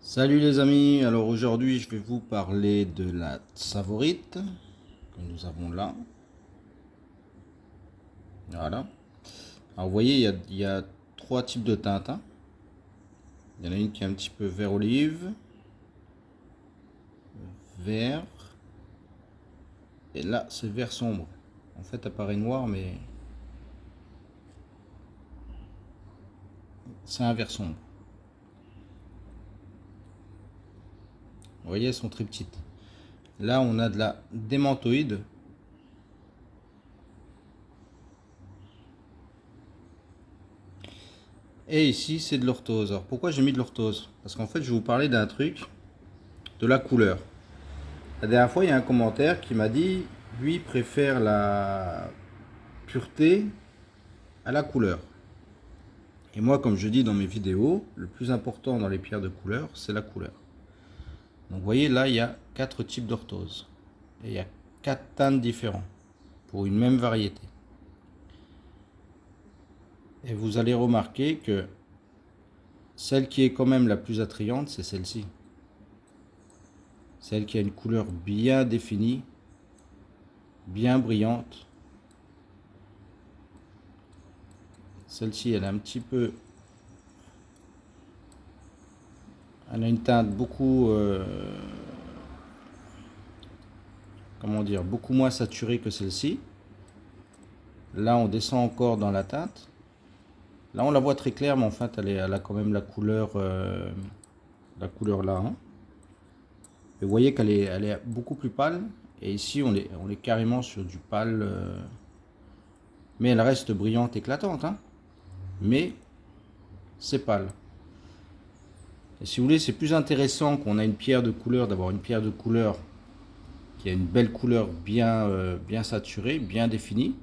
Salut les amis, alors aujourd'hui je vais vous parler de la Tsavorite que nous avons là. Voilà. Alors vous voyez, il y a trois types de teintes, hein. Il y en a une qui est un petit peu vert olive, vert, et là c'est vert sombre. En fait elle paraît noire mais c'est un vert sombre. Vous voyez, elles sont très petites. Là on a de la démantoïde. Et ici c'est de l'orthose. Alors pourquoi j'ai mis de l'orthose? Parce qu'en fait je vais vous parler d'un truc, de la couleur. La dernière fois, il y a un commentaire qui m'a dit, lui préfère la pureté à la couleur. Et moi, comme je dis dans mes vidéos, le plus important dans les pierres de couleur, c'est la couleur. Donc vous voyez, là, il y a 4 types d'orthose. Et il y a 4 teintes différentes pour une même variété. Et vous allez remarquer que celle qui est quand même la plus attrayante, c'est celle-ci. Celle qui a une couleur bien définie, bien brillante. Celle-ci, elle est un petit peu... Elle a une teinte beaucoup... comment dire, beaucoup moins saturée que celle-ci. Là, on descend encore dans la teinte. Là, on la voit très claire, mais en fait, elle a quand même la couleur là, hein. Et vous voyez elle est beaucoup plus pâle. Et ici, on est carrément sur du pâle. Mais elle reste brillante, éclatante, hein. Mais c'est pâle. Et si vous voulez, c'est plus intéressant qu'on a une pierre de couleur, d'avoir une pierre de couleur qui a une belle couleur bien saturée, bien définie,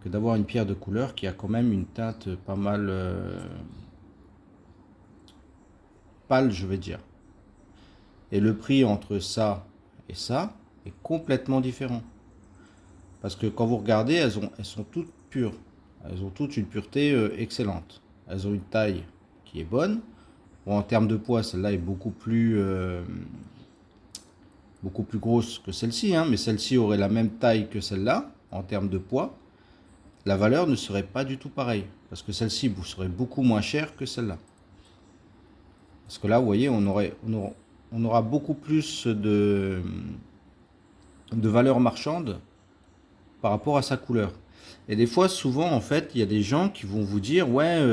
que d'avoir une pierre de couleur qui a quand même une teinte pas mal pâle, je vais dire. Et le prix entre ça et ça est complètement différent. Parce que quand vous regardez, elles sont toutes pures. Elles ont toutes une pureté excellente. Elles ont une taille qui est bonne. Bon, en termes de poids, celle-là est beaucoup plus grosse que celle-ci, hein, mais celle-ci aurait la même taille que celle-là en termes de poids. La valeur ne serait pas du tout pareille. Parce que celle-ci vous serait beaucoup moins chère que celle-là. Parce que là, vous voyez, on aura beaucoup plus de valeur marchande par rapport à sa couleur. Et des fois, souvent, en fait, il y a des gens qui vont vous dire, ouais,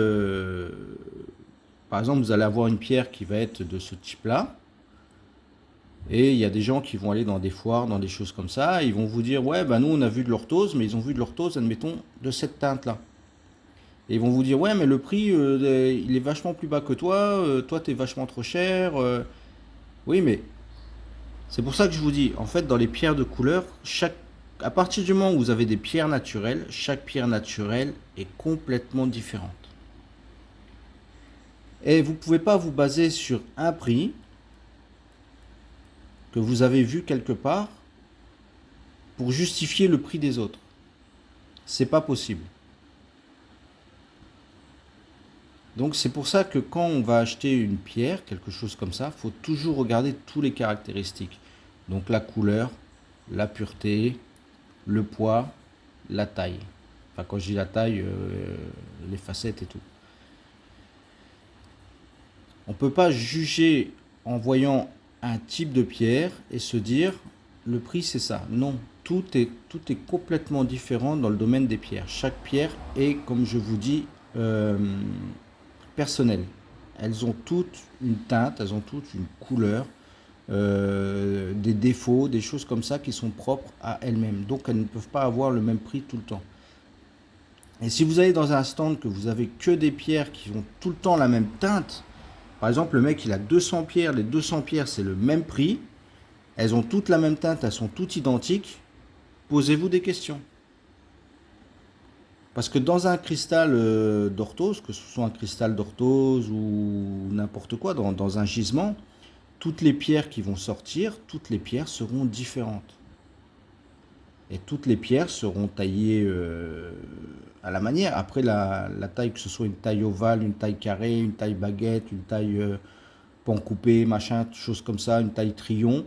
par exemple, vous allez avoir une pierre qui va être de ce type-là, et il y a des gens qui vont aller dans des foires, dans des choses comme ça, et ils vont vous dire, ouais, ben nous, on a vu de l'orthose, mais ils ont vu de l'orthose, admettons, de cette teinte-là. Et ils vont vous dire, ouais, mais le prix, il est vachement plus bas que toi, toi, t'es vachement trop cher. Oui, mais c'est pour ça que je vous dis, en fait, dans les pierres de couleur, à partir du moment où vous avez des pierres naturelles, chaque pierre naturelle est complètement différente. Et vous ne pouvez pas vous baser sur un prix que vous avez vu quelque part pour justifier le prix des autres. C'est pas possible. Donc c'est pour ça que quand on va acheter une pierre, quelque chose comme ça, il faut toujours regarder tous les caractéristiques. Donc la couleur, la pureté, le poids, la taille. Enfin, quand je dis la taille, les facettes et tout. On ne peut pas juger en voyant un type de pierre et se dire le prix c'est ça. Non, tout est complètement différent dans le domaine des pierres. Chaque pierre est, comme je vous dis, personnelle. Elles ont toutes une teinte, elles ont toutes une couleur, des défauts, des choses comme ça qui sont propres à elles-mêmes. Donc elles ne peuvent pas avoir le même prix tout le temps. Et si vous allez dans un stand que vous avez que des pierres qui ont tout le temps la même teinte, par exemple le mec il a 200 pierres, les 200 pierres c'est le même prix, elles ont toutes la même teinte, elles sont toutes identiques, posez-vous des questions. Parce que dans un cristal d'orthose, que ce soit un cristal d'orthose ou n'importe quoi, dans un gisement, toutes les pierres qui vont sortir, toutes les pierres seront différentes. Et toutes les pierres seront taillées à la manière. Après, la taille, que ce soit une taille ovale, une taille carrée, une taille baguette, une taille pan coupé, machin, choses comme ça, une taille trillon,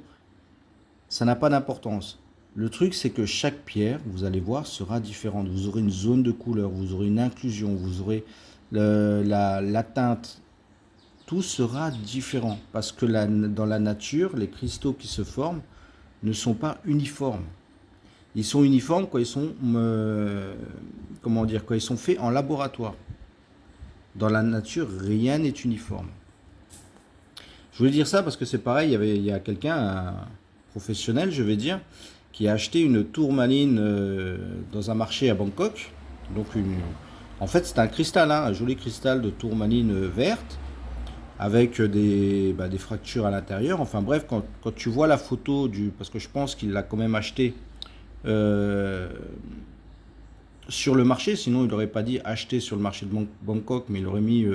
ça n'a pas d'importance. Le truc, c'est que chaque pierre, vous allez voir, sera différente. Vous aurez une zone de couleur, vous aurez une inclusion, vous aurez la teinte. Tout sera différent parce que dans la nature, les cristaux qui se forment ne sont pas uniformes. Ils sont uniformes quand ils sont, quand ils sont faits en laboratoire. Dans la nature, rien n'est uniforme. Je voulais dire ça parce que c'est pareil, il y a quelqu'un, un professionnel, je vais dire, qui a acheté une tourmaline dans un marché à Bangkok. Donc en fait, c'est un cristal, hein, un joli cristal de tourmaline verte avec des fractures à l'intérieur. Enfin bref, quand tu vois la photo parce que je pense qu'il l'a quand même acheté sur le marché, sinon il n'aurait pas dit acheter sur le marché de Bangkok, mais il aurait mis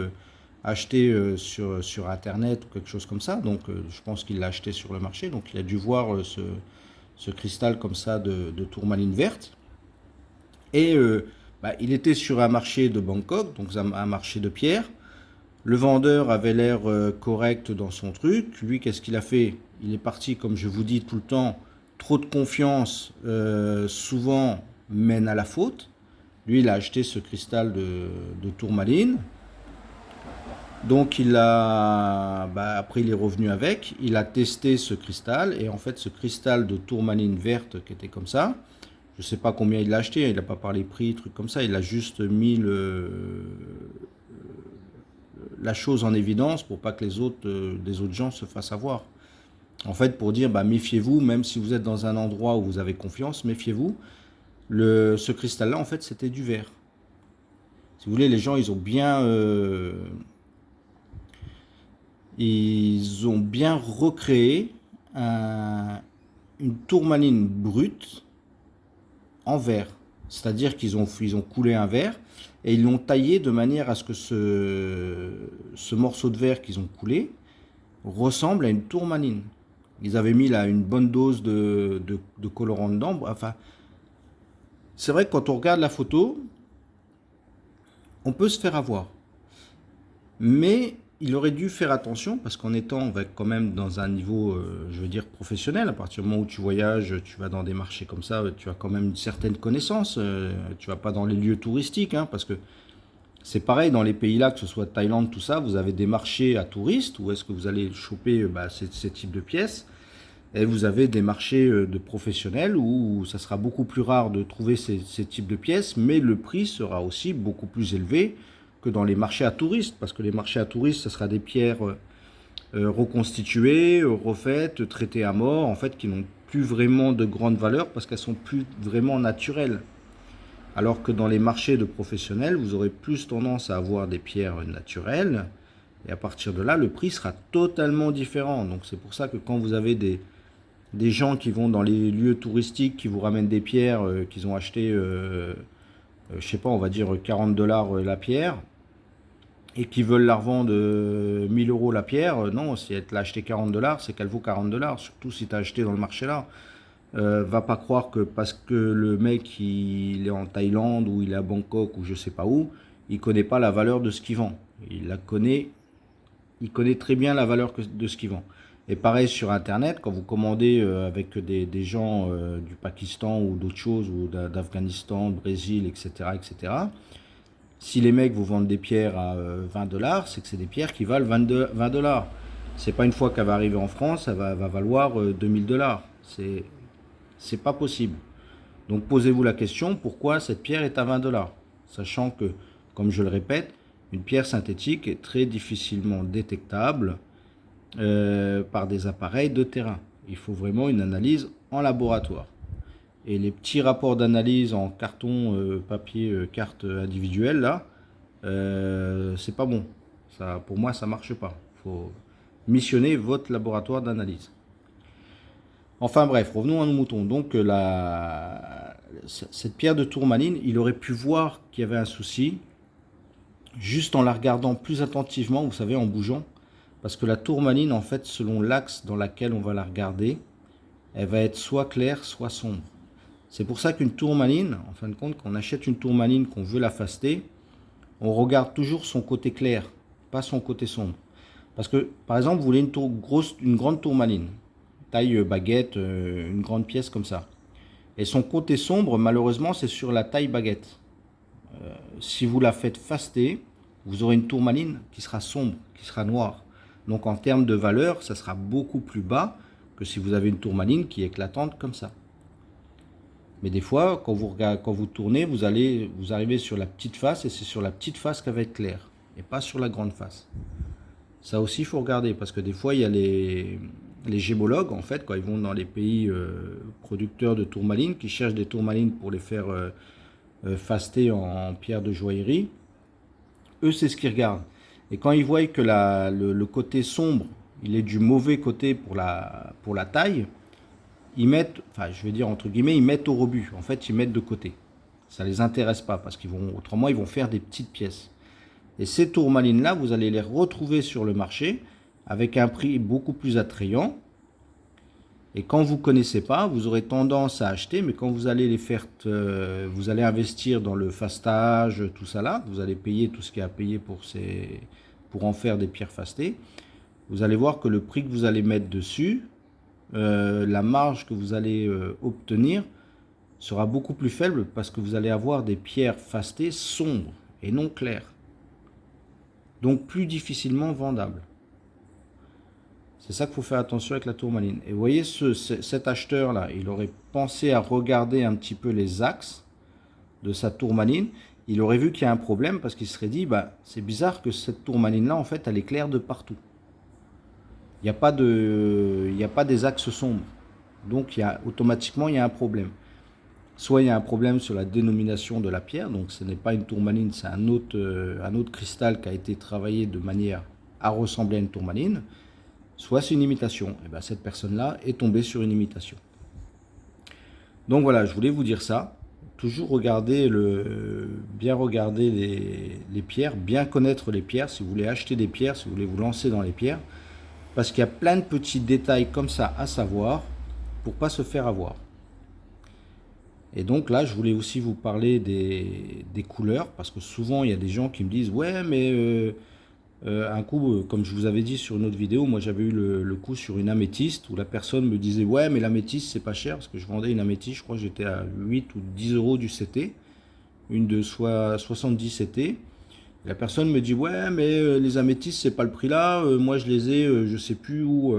acheter sur internet ou quelque chose comme ça. Donc je pense qu'il l'a acheté sur le marché. Donc il a dû voir ce cristal comme ça de tourmaline verte. Et il était sur un marché de Bangkok, donc un marché de pierre. Le vendeur avait l'air correct dans son truc. Lui, qu'est-ce qu'il a fait? Il est parti, comme je vous dis tout le temps, trop de confiance souvent mène à la faute. Lui, il a acheté ce cristal de tourmaline. Donc après il est revenu avec, il a testé ce cristal, et en fait ce cristal de tourmaline verte qui était comme ça, je ne sais pas combien il l'a acheté, il n'a pas parlé prix, truc comme ça, il a juste mis la chose en évidence pour pas que les autres gens se fassent avoir. En fait, pour dire, méfiez-vous, même si vous êtes dans un endroit où vous avez confiance, méfiez-vous. Ce cristal-là, en fait, c'était du verre. Si vous voulez, les gens, ils ont bien recréé une tourmaline brute en verre. C'est-à-dire qu'ils ont coulé un verre et ils l'ont taillé de manière à ce que ce morceau de verre qu'ils ont coulé ressemble à une tourmaline. Ils avaient mis là une bonne dose de colorant dedans. Enfin, c'est vrai que quand on regarde la photo, on peut se faire avoir. Mais il aurait dû faire attention parce qu'en étant quand même dans un niveau, je veux dire, professionnel, à partir du moment où tu voyages, tu vas dans des marchés comme ça, tu as quand même une certaine connaissance. Tu vas pas dans les lieux touristiques, hein, parce que c'est pareil dans les pays là, que ce soit Thaïlande, tout ça, vous avez des marchés à touristes où est-ce que vous allez choper ces types de pièces. Et vous avez des marchés de professionnels où ça sera beaucoup plus rare de trouver ces types de pièces, mais le prix sera aussi beaucoup plus élevé que dans les marchés à touristes, parce que les marchés à touristes, ce sera des pierres reconstituées, refaites, traitées à mort, en fait, qui n'ont plus vraiment de grande valeur parce qu'elles sont plus vraiment naturelles. Alors que dans les marchés de professionnels, vous aurez plus tendance à avoir des pierres naturelles, et à partir de là, le prix sera totalement différent. Donc c'est pour ça que quand vous avez des gens qui vont dans les lieux touristiques, qui vous ramènent des pierres qu'ils ont achetées, je sais pas, on va dire 40 $ la pierre, et qui veulent la revendre 1000 € la pierre, non, si elle l'a acheté 40 $, c'est qu'elle vaut 40 $, surtout si tu as acheté dans le marché là. Va pas croire que parce que le mec il est en Thaïlande ou il est à Bangkok ou je sais pas où, il connaît pas la valeur de ce qu'il vend. Il connaît très bien la valeur de ce qu'il vend. Et pareil sur internet, quand vous commandez avec des gens du Pakistan ou d'autres choses, ou d'Afghanistan, Brésil, etc., etc., si les mecs vous vendent des pierres à 20 $, c'est que c'est des pierres qui valent 20 $. C'est pas une fois qu'elle va arriver en France, ça va valoir 2000 $. C'est pas possible. Donc posez-vous la question, pourquoi cette pierre est à 20 $? Sachant que, comme je le répète, une pierre synthétique est très difficilement détectable par des appareils de terrain. Il faut vraiment une analyse en laboratoire. Et les petits rapports d'analyse en carton, papier, carte individuelle, là, c'est pas bon. Ça, pour moi, ça marche pas. Il faut missionner votre laboratoire d'analyse. Enfin bref, revenons à nos moutons. Donc cette pierre de tourmaline, il aurait pu voir qu'il y avait un souci juste en la regardant plus attentivement, vous savez, en bougeant. Parce que la tourmaline, en fait, selon l'axe dans lequel on va la regarder, elle va être soit claire, soit sombre. C'est pour ça qu'une tourmaline, en fin de compte, quand on achète une tourmaline, qu'on veut la faceter, on regarde toujours son côté clair, pas son côté sombre. Parce que, par exemple, vous voulez une grande tourmaline, taille baguette, une grande pièce comme ça. Et son côté sombre, malheureusement, c'est sur la taille baguette. Si vous la faites faster, vous aurez une tourmaline qui sera sombre, qui sera noire. Donc en termes de valeur, ça sera beaucoup plus bas que si vous avez une tourmaline qui est éclatante comme ça. Mais des fois, quand vous tournez, vous arrivez sur la petite face et c'est sur la petite face qu'elle va être claire et pas sur la grande face. Ça aussi, il faut regarder parce que des fois, il y a les gémologues, en fait, quand ils vont dans les pays producteurs de tourmalines, qui cherchent des tourmalines pour les faire faster en pierre de joaillerie, eux, c'est ce qu'ils regardent. Et quand ils voient que le côté sombre, il est du mauvais côté pour la taille, ils mettent, enfin, je vais dire entre guillemets, ils mettent au rebut. En fait, ils mettent de côté. Ça les intéresse pas parce autrement, ils vont faire des petites pièces. Et ces tourmalines-là, vous allez les retrouver sur le marché avec un prix beaucoup plus attrayant. Et quand vous ne connaissez pas, vous aurez tendance à acheter, mais quand vous allez les faire, vous allez investir dans le fastage, tout ça là, vous allez payer tout ce qu'il y a à payer pour en faire des pierres fastées. Vous allez voir que le prix que vous allez mettre dessus, la marge que vous allez obtenir sera beaucoup plus faible parce que vous allez avoir des pierres fastées sombres et non claires. Donc plus difficilement vendables. C'est ça qu'il faut faire attention avec la tourmaline. Et vous voyez, cet acheteur-là, il aurait pensé à regarder un petit peu les axes de sa tourmaline. Il aurait vu qu'il y a un problème parce qu'il se serait dit, bah, c'est bizarre que cette tourmaline-là, en fait, elle est claire de partout. Il n'y a pas des axes sombres. Donc, automatiquement, il y a un problème. Soit il y a un problème sur la dénomination de la pierre, donc ce n'est pas une tourmaline, c'est un autre cristal qui a été travaillé de manière à ressembler à une tourmaline. Soit c'est une imitation. Et bien cette personne-là est tombée sur une imitation. Donc voilà, je voulais vous dire ça. Toujours bien regarder les pierres, bien connaître les pierres, si vous voulez acheter des pierres, si vous voulez vous lancer dans les pierres. Parce qu'il y a plein de petits détails comme ça à savoir pour ne pas se faire avoir. Et donc là, je voulais aussi vous parler des couleurs, parce que souvent il y a des gens qui me disent « Ouais, mais... un coup, comme je vous avais dit sur une autre vidéo, moi j'avais eu le coup sur une améthyste où la personne me disait ouais mais l'améthyste c'est pas cher parce que je vendais une améthyste, je crois que j'étais à 8 ou 10 euros du CT, une de 70 CT. La personne me dit ouais mais les améthystes c'est pas le prix là, moi je les ai je sais plus où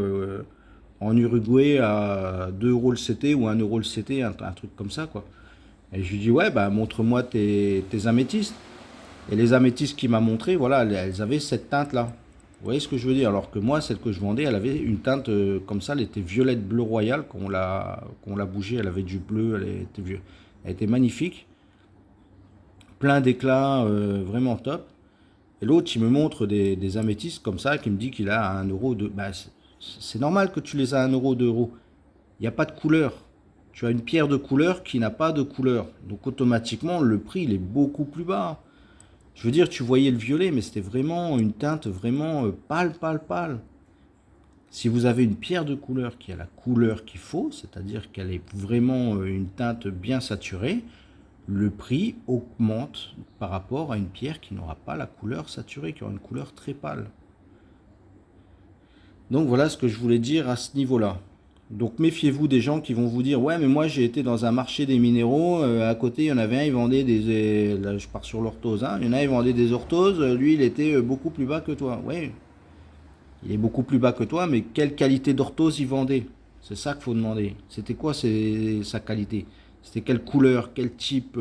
en Uruguay à 2 euros le CT ou 1 euro le CT, un truc comme ça quoi. Et je lui dis ouais bah montre-moi tes améthystes. Et les améthystes qu'il m'a montré, voilà, elles avaient cette teinte-là. Vous voyez ce que je veux dire? Alors que moi, celle que je vendais, elle avait une teinte comme ça, elle était violette bleu royal, quand on l'a bougée, elle avait du bleu, elle était magnifique. Plein d'éclats, vraiment top. Et l'autre, il me montre des améthystes comme ça, qui me dit qu'il a 1 euro de... Bah, c'est normal que tu les as à 1 euro, 2 euros. Il n'y a pas de couleur. Tu as une pierre de couleur qui n'a pas de couleur. Donc automatiquement, le prix, il est beaucoup plus bas. Je veux dire, tu voyais le violet, mais c'était vraiment une teinte vraiment pâle, pâle, pâle. Si vous avez une pierre de couleur qui a la couleur qu'il faut, c'est-à-dire qu'elle est vraiment une teinte bien saturée, le prix augmente par rapport à une pierre qui n'aura pas la couleur saturée, qui aura une couleur très pâle. Donc voilà ce que je voulais dire à ce niveau-là. Donc méfiez-vous des gens qui vont vous dire ouais mais moi j'ai été dans un marché des minéraux, à côté il y en avait un, il vendait là je pars sur l'orthose, hein, il y en a il vendait des orthoses, lui il était beaucoup plus bas que toi. Ouais, il est beaucoup plus bas que toi, mais quelle qualité d'orthose il vendait? C'est ça qu'il faut demander. C'était quoi sa qualité? C'était quelle couleur, quel type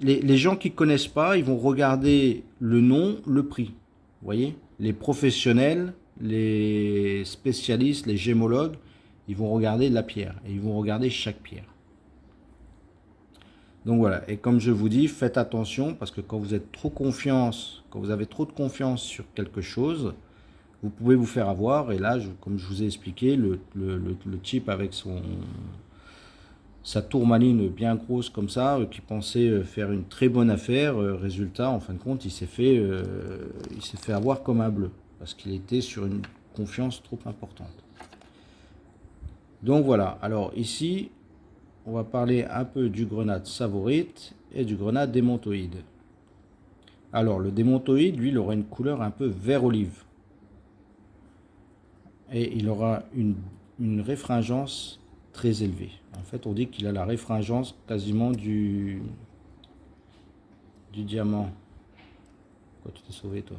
les gens qui ne connaissent pas, ils vont regarder le nom, le prix. Vous voyez? Les professionnels, les spécialistes, les gémologues, ils vont regarder la pierre et ils vont regarder chaque pierre. Donc voilà, et comme je vous dis, faites attention parce que quand vous avez trop de confiance sur quelque chose, vous pouvez vous faire avoir. Et là, comme je vous ai expliqué, le type avec sa tourmaline bien grosse comme ça, qui pensait faire une très bonne affaire, résultat, en fin de compte, il s'est fait avoir comme un bleu parce qu'il était sur une confiance trop importante. Donc voilà, alors ici, on va parler un peu du grenade savorite et du grenade démontoïde. Alors, le démontoïde, lui, il aura une couleur un peu vert olive. Et il aura une réfringence très élevée. En fait, on dit qu'il a la réfringence quasiment du diamant. Pourquoi tu t'es sauvé, toi?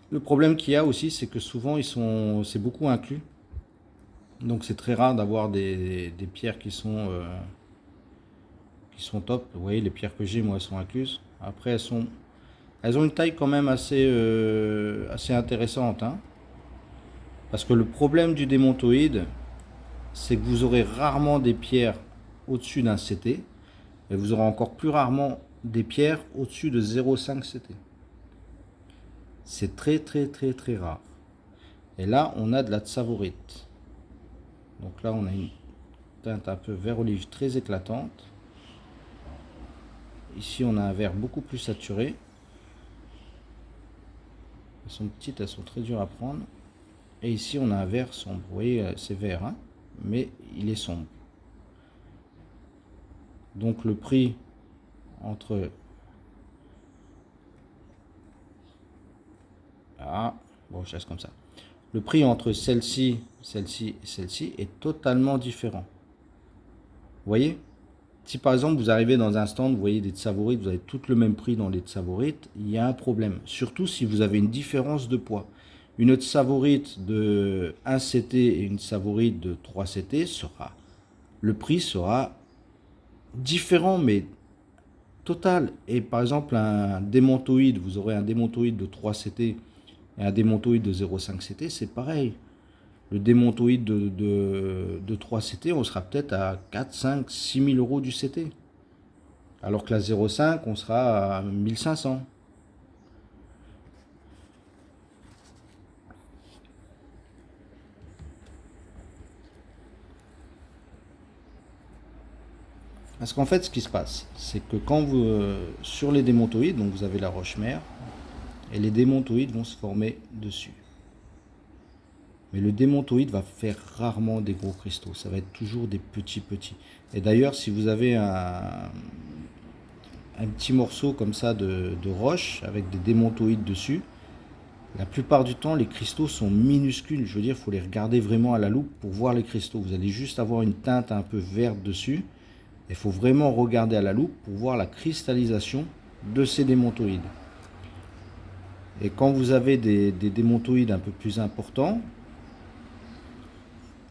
Le problème qu'il y a aussi, c'est que souvent, c'est beaucoup inclus. Donc, c'est très rare d'avoir des pierres qui sont top. Vous voyez, les pierres que j'ai, moi, elles sont incluses. Après, elles ont une taille quand même assez intéressante, hein. Parce que le problème du démontoïde, c'est que vous aurez rarement des pierres au-dessus d'un CT, et vous aurez encore plus rarement des pierres au-dessus de 0,5 CT. C'est très très très très rare. Et là, on a de la tsavorite. Donc là, on a une teinte un peu vert olive très éclatante. Ici, on a un vert beaucoup plus saturé. Elles sont petites, elles sont très dures à prendre. Et ici, on a un vert sombre. Vous voyez, c'est vert, hein, mais il est sombre. Donc le prix entre... Ah, bon, je laisse comme ça. Le prix entre celle-ci, celle-ci et celle-ci est totalement différent. Vous voyez? Si par exemple vous arrivez dans un stand, vous voyez des tsavorite, vous avez tout le même prix dans les tsavorite, il y a un problème. Surtout si vous avez une différence de poids. Une tsavorite de 1 CT et une tsavorite de 3 CT le prix sera différent, mais total. Et par exemple, un démontoïde, vous aurez un démontoïde de 3 CT et un démontoïde de 0,5 CT, c'est pareil. Le démontoïde de 3 CT, on sera peut-être à 4, 5, 6 000 euros du CT. Alors que la 0,5, on sera à 1500. Parce qu'en fait, ce qui se passe, c'est que quand vous, sur les démontoïdes, donc vous avez la roche-mère, et les démontoïdes vont se former dessus. Mais le démontoïde va faire rarement des gros cristaux, ça va être toujours des petits. Et d'ailleurs, si vous avez un petit morceau comme ça de roche avec des démontoïdes dessus, la plupart du temps, les cristaux sont minuscules. Je veux dire, il faut les regarder vraiment à la loupe pour voir les cristaux. Vous allez juste avoir une teinte un peu verte dessus. Il faut vraiment regarder à la loupe pour voir la cristallisation de ces démontoïdes. Et quand vous avez des démontoïdes un peu plus importants,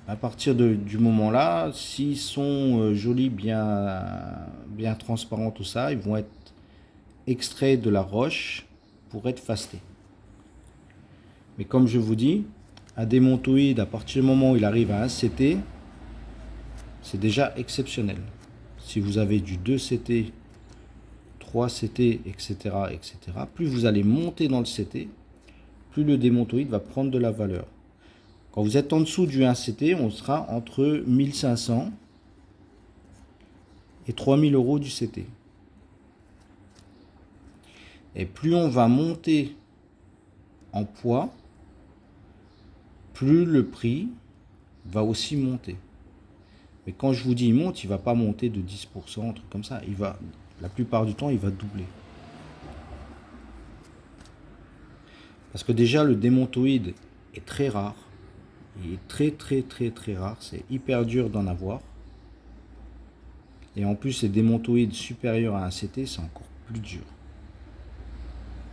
à partir du moment là, s'ils sont jolis, bien transparents, tout ça, ils vont être extraits de la roche pour être fastés. Mais comme je vous dis, un démontoïde, à partir du moment où il arrive à 1 CT, c'est déjà exceptionnel. Si vous avez du 2 CT, 3 CT, etc., plus vous allez monter dans le CT, plus le démontoïde va prendre de la valeur. Quand vous êtes en dessous du 1 CT, on sera entre 1500 et 3000 euros du CT. Et plus on va monter en poids, plus le prix va aussi monter. Mais quand je vous dis il monte, il ne va pas monter de 10%, un truc comme ça. La plupart du temps, il va doubler. Parce que déjà, le démontoïde est très rare. Il est très rare. C'est hyper dur d'en avoir. Et en plus, les démontoïdes supérieurs à un CT, c'est encore plus dur.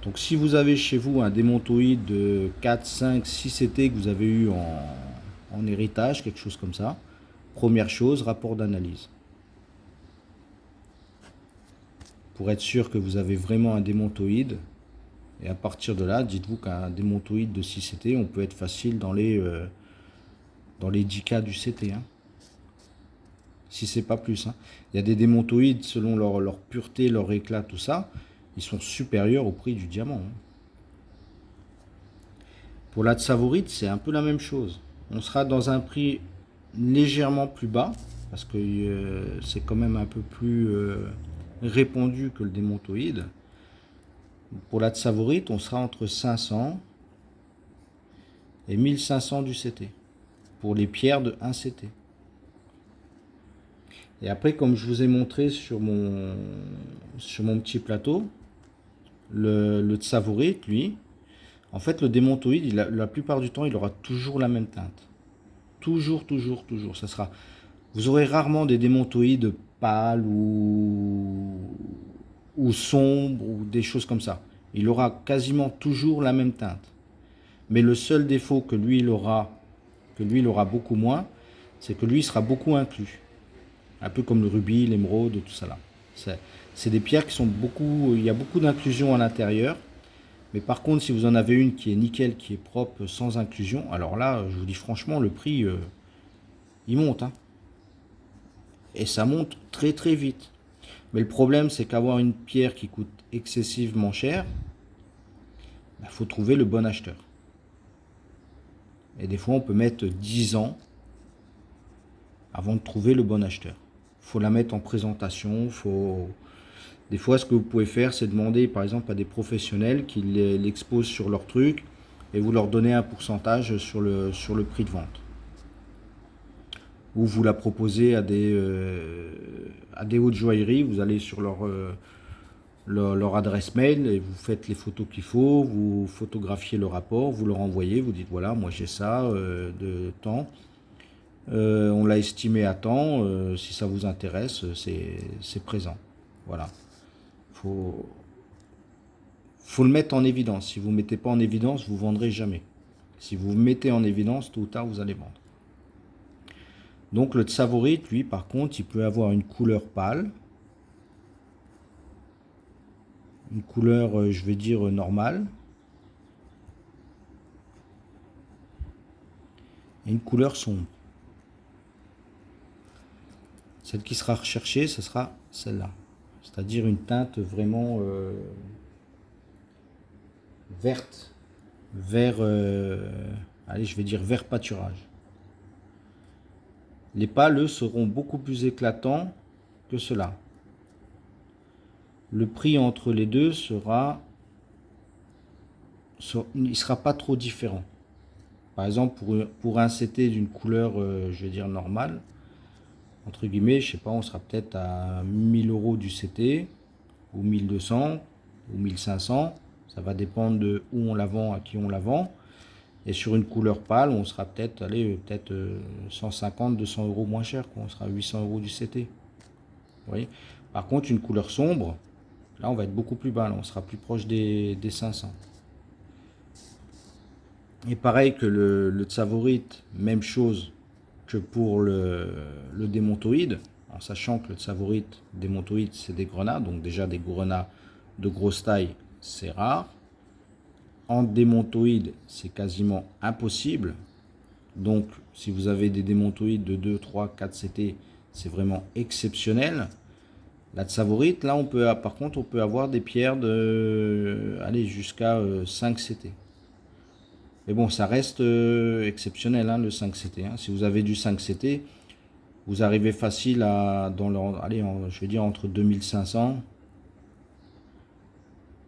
Donc si vous avez chez vous un démontoïde de 4, 5, 6 CT que vous avez eu en héritage, quelque chose comme ça, première chose, rapport d'analyse. Pour être sûr que vous avez vraiment un démontoïde, et à partir de là, dites-vous qu'un démontoïde de 6 CT, on peut être facile dans les 10K du CT. Hein. Si c'est pas plus. Hein. Il y a des démontoïdes, selon leur pureté, leur éclat, tout ça, ils sont supérieurs au prix du diamant. Hein. Pour la tsavorite, c'est un peu la même chose. On sera dans un prix légèrement plus bas, parce que c'est quand même un peu plus répandu que le démontoïde. Pour la tsavorite, on sera entre 500 et 1500 du CT, pour les pierres de 1 CT. Et après, comme je vous ai montré sur mon petit plateau, le Tsavorite, lui, en fait, le démontoïde, la plupart du temps, il aura toujours la même teinte. Toujours, toujours, toujours. Vous aurez rarement des démontoïdes pâles ou sombres ou des choses comme ça. Il aura quasiment toujours la même teinte. Mais le seul défaut que lui, il aura beaucoup moins, c'est que lui, il sera beaucoup inclus. Un peu comme le rubis, l'émeraude, tout ça là. C'est des pierres qui sont beaucoup. Il y a beaucoup d'inclusion à l'intérieur. Mais par contre, si vous en avez une qui est nickel, qui est propre, sans inclusion, alors là, je vous dis franchement, le prix, il monte. Hein. Et ça monte très très vite. Mais le problème, c'est qu'avoir une pierre qui coûte excessivement cher, il faut trouver le bon acheteur. Et des fois, on peut mettre 10 ans avant de trouver le bon acheteur. Il faut la mettre en présentation. Des fois, ce que vous pouvez faire, c'est demander, par exemple, à des professionnels qui l'exposent sur leur truc et vous leur donnez un pourcentage sur le prix de vente. Ou vous la proposez à des hautes joailleries, vous allez sur leur adresse mail et vous faites les photos qu'il faut, vous photographiez le rapport, vous leur envoyez, vous dites voilà, moi j'ai ça de temps, on l'a estimé à temps, si ça vous intéresse, c'est présent. Voilà. Faut le mettre en évidence. Si vous ne mettez pas en évidence, vous ne vendrez jamais. Si vous mettez en évidence, tôt ou tard, vous allez vendre. Donc le Tsavorite, lui, par contre, il peut avoir une couleur pâle, une couleur, je vais dire, normale, et une couleur sombre. Celle qui sera recherchée, ce sera celle-là. C'est-à-dire une teinte vraiment verte, vert, allez, je vais dire vert pâturage. Les pâles, eux, seront beaucoup plus éclatants que cela. Le prix entre les deux il ne sera pas trop différent. Par exemple, pour un CT d'une couleur, je vais dire normale, entre guillemets, je sais pas, on sera peut-être à 1000 € du CT, ou 1200, ou 1500. Ça va dépendre de où on la vend, à qui on la vend. Et sur une couleur pâle, on sera peut-être 150, 200 € moins cher. On sera à 800 € du CT. Vous voyez. Par contre, une couleur sombre, là, on va être beaucoup plus bas. Là, on sera plus proche des 500. Et pareil que le Tsavorite, même chose que pour le démontoïde, en sachant que le Tsavorite, démontoïde, c'est des grenats. Donc déjà, des grenats de grosse taille, c'est rare. En démontoïde, c'est quasiment impossible. Donc, si vous avez des démontoïdes de 2, 3, 4 CT, c'est vraiment exceptionnel. La Tsavorite, là, par contre, on peut avoir des pierres aller jusqu'à 5 CT. Mais bon, ça reste exceptionnel, hein, le 5 CT. Hein. Si vous avez du 5 CT, vous arrivez facile je vais dire entre 2500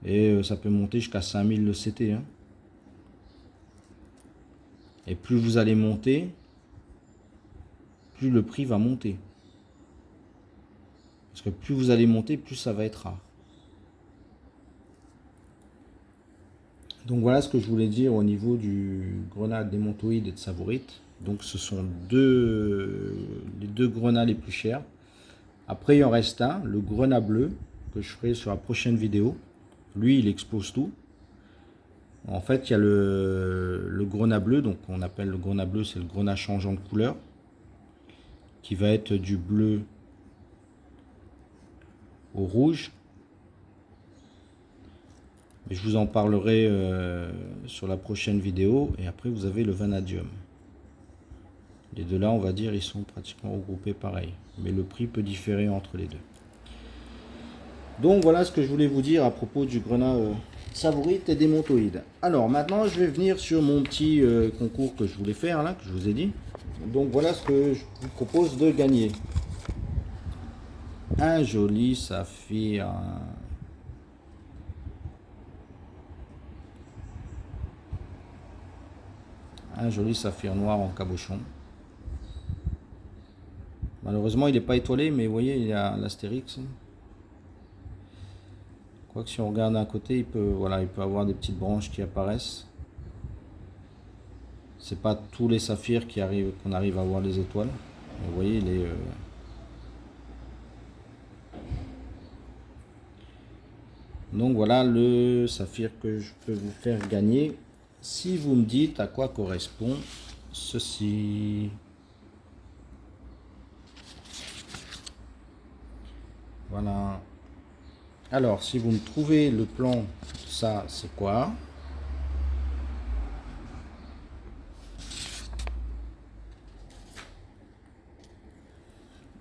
et ça peut monter jusqu'à 5000 le CT. Hein. Et plus vous allez monter, plus le prix va monter. Parce que plus vous allez monter, plus ça va être rare. Donc voilà ce que je voulais dire au niveau du grenat démontoïde et de Tsavorite. Donc ce sont les deux grenats les plus chers. Après il en reste un, le grenat bleu, que je ferai sur la prochaine vidéo. Lui il expose tout. En fait il y a le grenat bleu, donc on appelle le grenat bleu, c'est le grenat changeant de couleur, qui va être du bleu au rouge. Mais je vous en parlerai sur la prochaine vidéo. Et après, vous avez le vanadium. Les deux là, on va dire, ils sont pratiquement regroupés pareil. Mais le prix peut différer entre les deux. Donc voilà ce que je voulais vous dire à propos du grenat Tsavorite et démontoïde. Alors maintenant, je vais venir sur mon petit concours que je voulais faire, là, que je vous ai dit. Donc voilà ce que je vous propose de gagner. Un joli saphir. Un joli saphir noir en cabochon. Malheureusement, il n'est pas étoilé, mais vous voyez, il y a l'astérix. Quoique si on regarde d'un côté, voilà, il peut avoir des petites branches qui apparaissent. C'est pas tous les saphirs qu'on arrive à voir les étoiles. Mais vous voyez, il est... Donc voilà le saphir que je peux vous faire gagner si vous me dites à quoi correspond ceci. Voilà. Alors, si vous me trouvez le plan, ça c'est quoi?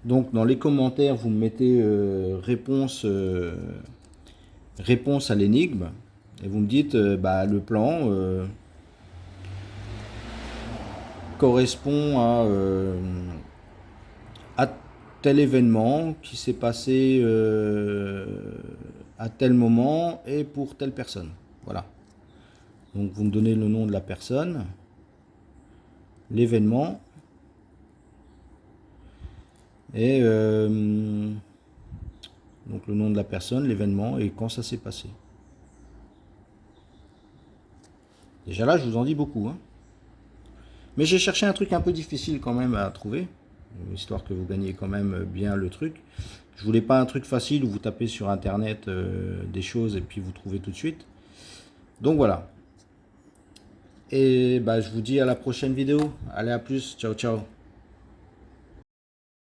Donc dans les commentaires, vous me mettez réponse à l'énigme et vous me dites bah, le plan correspond à tel événement qui s'est passé à tel moment et pour telle personne. Voilà. Donc vous me donnez le nom de la personne, l'événement et donc le nom de la personne, l'événement et quand ça s'est passé. Déjà là, je vous en dis beaucoup. Hein. Mais j'ai cherché un truc un peu difficile quand même à trouver, histoire que vous gagniez quand même bien le truc. Je voulais pas un truc facile où vous tapez sur internet des choses et puis vous trouvez tout de suite. Donc voilà. Et bah, je vous dis à la prochaine vidéo. Allez, à plus. Ciao, ciao.